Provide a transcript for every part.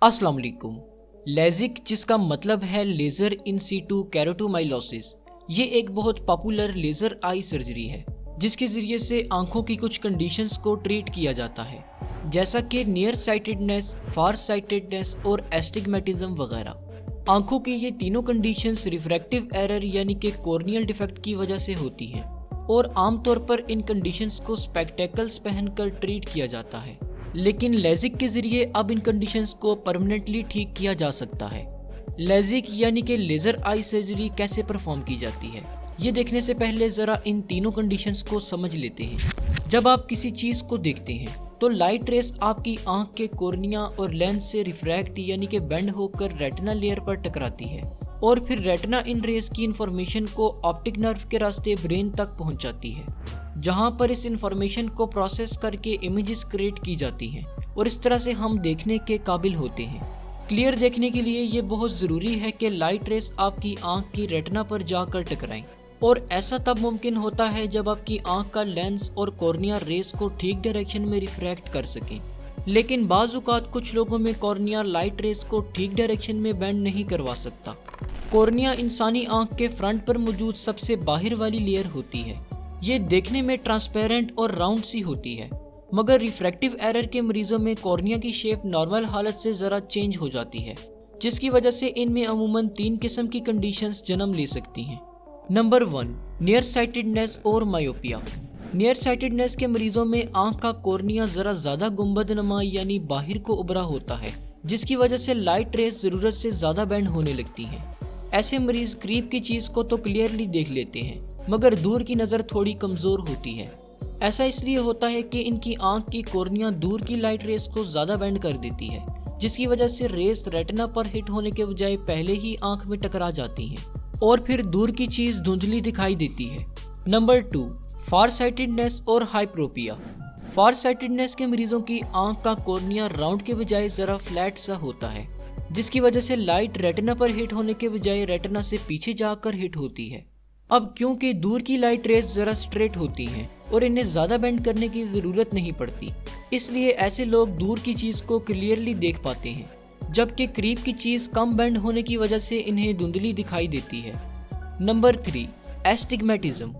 अस्सलाम वालेकुम। लेजिक, जिसका मतलब है लेज़र इन सीटू केराटोमाइलोसिस, ये एक बहुत पॉपुलर लेज़र आई सर्जरी है जिसके ज़रिए से आंखों की कुछ कंडीशंस को ट्रीट किया जाता है, जैसा कि नियर साइटेडनेस, फार साइटेडनेस और एस्टिग्मेटिज्म वगैरह। आंखों की ये तीनों कंडीशंस रिफ्रैक्टिव एरर यानी कि कॉर्नियल डिफेक्ट की वजह से होती हैं और आमतौर पर इन कंडीशंस को स्पेक्टेकल्स पहनकर ट्रीट किया जाता है। लेकिन लेजिक के ज़रिए अब इन कंडीशंस को परमानेंटली ठीक किया जा सकता है। लेजिक यानी कि लेज़र आई सर्जरी कैसे परफॉर्म की जाती है, ये देखने से पहले ज़रा इन तीनों कंडीशंस को समझ लेते हैं। जब आप किसी चीज़ को देखते हैं तो लाइट रेस आपकी आंख के कॉर्निया और लेंस से रिफ्रैक्ट यानी कि बेंड होकर रेटिना लेयर पर टकराती है और फिर रेटिना इन रेस की इंफॉर्मेशन को ऑप्टिक नर्व के रास्ते ब्रेन तक पहुंचाती है, जहां पर इस इंफॉर्मेशन को प्रोसेस करके इमेजेस क्रिएट की जाती हैं और इस तरह से हम देखने के काबिल होते हैं। क्लियर देखने के लिए ये बहुत ज़रूरी है कि लाइट रेस आपकी आंख की रेटिना पर जाकर टकराएं, और ऐसा तब मुमकिन होता है जब आपकी आंख का लेंस और कॉर्निया रेस को ठीक डायरेक्शन में रिफ्रैक्ट कर सकें। लेकिन बाज़ औक़ात कुछ लोगों में कॉर्निया लाइट रेस को ठीक डायरेक्शन में बेंड नहीं करवा सकता। कॉर्निया इंसानी आंख के फ्रंट पर मौजूद सबसे बाहर वाली लेयर होती है। ये देखने में ट्रांसपेरेंट और राउंड सी होती है, मगर रिफ्रैक्टिव एरर के मरीजों में कॉर्निया की शेप नॉर्मल हालत से ज़रा चेंज हो जाती है, जिसकी वजह से इनमें अमूमन 3 किस्म की कंडीशंस जन्म ले सकती हैं। नंबर 1, नियर साइटेडनेस और मायोपिया। नियर साइटेडनेस के मरीजों में आंख का कॉर्निया ज़रा ज़्यादा गुंबदनुमा यानी बाहर को उभरा होता है, जिसकी वजह से लाइट रेस ज़रूरत से ज़्यादा बेंड होने लगती हैं। ऐसे मरीज करीब की चीज़ को तो क्लियरली देख लेते हैं, मगर दूर की नज़र थोड़ी कमज़ोर होती है। ऐसा इसलिए होता है कि इनकी आंख की कॉर्निया दूर की लाइट रेस को ज़्यादा बेंड कर देती है, जिसकी वजह से रेस रेटिना पर हिट होने के बजाय पहले ही आंख में टकरा जाती हैं और फिर दूर की चीज़ धुंधली दिखाई देती है। नंबर 2, फार साइटेडनेस और हाइप्रोपिया। फार साइटेडनेस के मरीजों की आंख का कॉर्निया राउंड के बजाय ज़रा फ्लैट सा होता है, जिसकी वजह से लाइट रेटिना पर हिट होने के बजाय रेटिना से पीछे जाकर हिट होती है। अब क्योंकि दूर की लाइट रेस ज़रा स्ट्रेट होती हैं और इन्हें ज़्यादा बेंड करने की ज़रूरत नहीं पड़ती, इसलिए ऐसे लोग दूर की चीज़ को क्लियरली देख पाते हैं, जबकि करीब की चीज़ कम बेंड होने की वजह से इन्हें धुंधली दिखाई देती है। Number 3, astigmatism.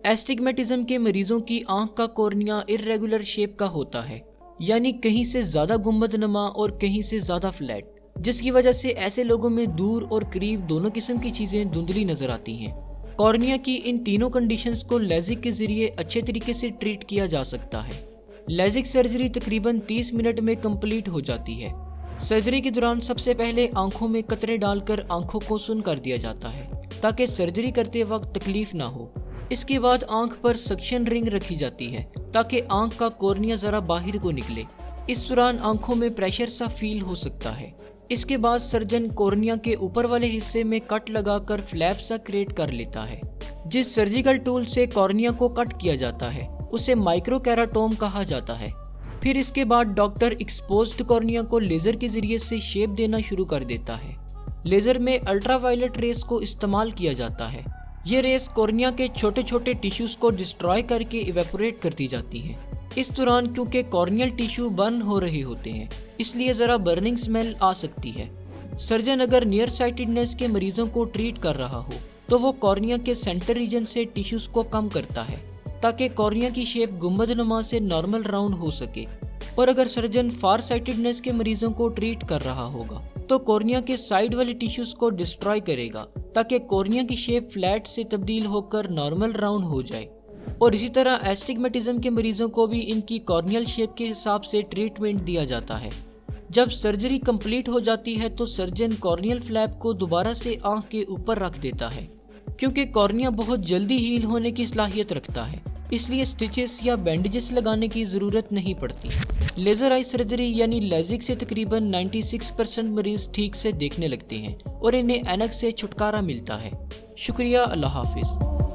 एस्टिग्मेटिज्म के मरीजों की आंख का कॉर्निया इर्रेगुलर शेप का होता है, यानी कहीं से ज़्यादा गुंबदनुमा और कहीं से ज़्यादा फ्लैट, जिसकी वजह से ऐसे लोगों में दूर और करीब दोनों किस्म की चीज़ें धुंधली नजर आती हैं। कॉर्निया की इन तीनों कंडीशंस को लेजिक के जरिए अच्छे तरीके से ट्रीट किया जा सकता है। लेजिक सर्जरी तकरीबन 30 मिनट में कंप्लीट हो जाती है। सर्जरी के दौरान सबसे पहले आंखों में कतरे डालकर आंखों को सुन्न कर दिया जाता है ताकि सर्जरी करते वक्त तकलीफ ना हो। इसके बाद आंख पर सक्शन रिंग रखी जाती है ताकि आंख का कॉर्निया ज़रा बाहर को निकले। इस दौरान आंखों में प्रेशर सा फील हो सकता है। इसके बाद सर्जन कॉर्निया के ऊपर वाले हिस्से में कट लगाकर फ्लैप सा क्रिएट कर लेता है। जिस सर्जिकल टूल से कॉर्निया को कट किया जाता है उसे माइक्रोकेराटोम कहा जाता है। फिर इसके बाद डॉक्टर एक्सपोज्ड कॉर्निया को लेज़र के जरिए से शेप देना शुरू कर देता है। लेज़र में अल्ट्रावायलेट रेस को इस्तेमाल किया जाता है। ये रेस कॉर्निया के छोटे छोटे टिश्यूज को डिस्ट्रॉय करके इवेपोरेट करती जाती हैं। इस दौरान क्योंकि कॉर्नियल टिश्यू बर्न हो रहे होते हैं, इसलिए ज़रा बर्निंग स्मेल आ सकती है। सर्जन अगर नियर साइटेडनेस के मरीजों को ट्रीट कर रहा हो तो वो कॉर्निया के सेंटर रीजन से टिश्यूज को कम करता है ताकि कॉर्निया की शेप गुंबदनुमा से नॉर्मल राउंड हो सके। और अगर सर्जन फार साइटेडनेस के मरीजों को ट्रीट कर रहा होगा तो कॉर्निया के साइड वाले टिश्यूज को डिस्ट्रॉय करेगा ताकि कॉर्निया की शेप फ्लैट से तब्दील होकर नॉर्मल राउंड हो जाए। और इसी तरह एस्टिग्मेटिज्म के मरीजों को भी इनकी कॉर्नियल शेप के हिसाब से ट्रीटमेंट दिया जाता है। जब सर्जरी कंप्लीट हो जाती है तो सर्जन कॉर्नियल फ्लैप को दोबारा से आंख के ऊपर रख देता है। क्योंकि कॉर्निया बहुत जल्दी हील होने की सलाहियत रखता है, इसलिए स्टिचेस या बैंडेजेस लगाने की ज़रूरत नहीं पड़ती। लेज़र आई सर्जरी यानी लेजिक से तकरीबन 96% मरीज ठीक से देखने लगते हैं और इन्हें ऐनक से छुटकारा मिलता है। शुक्रिया, अल्लाह हाफिज़।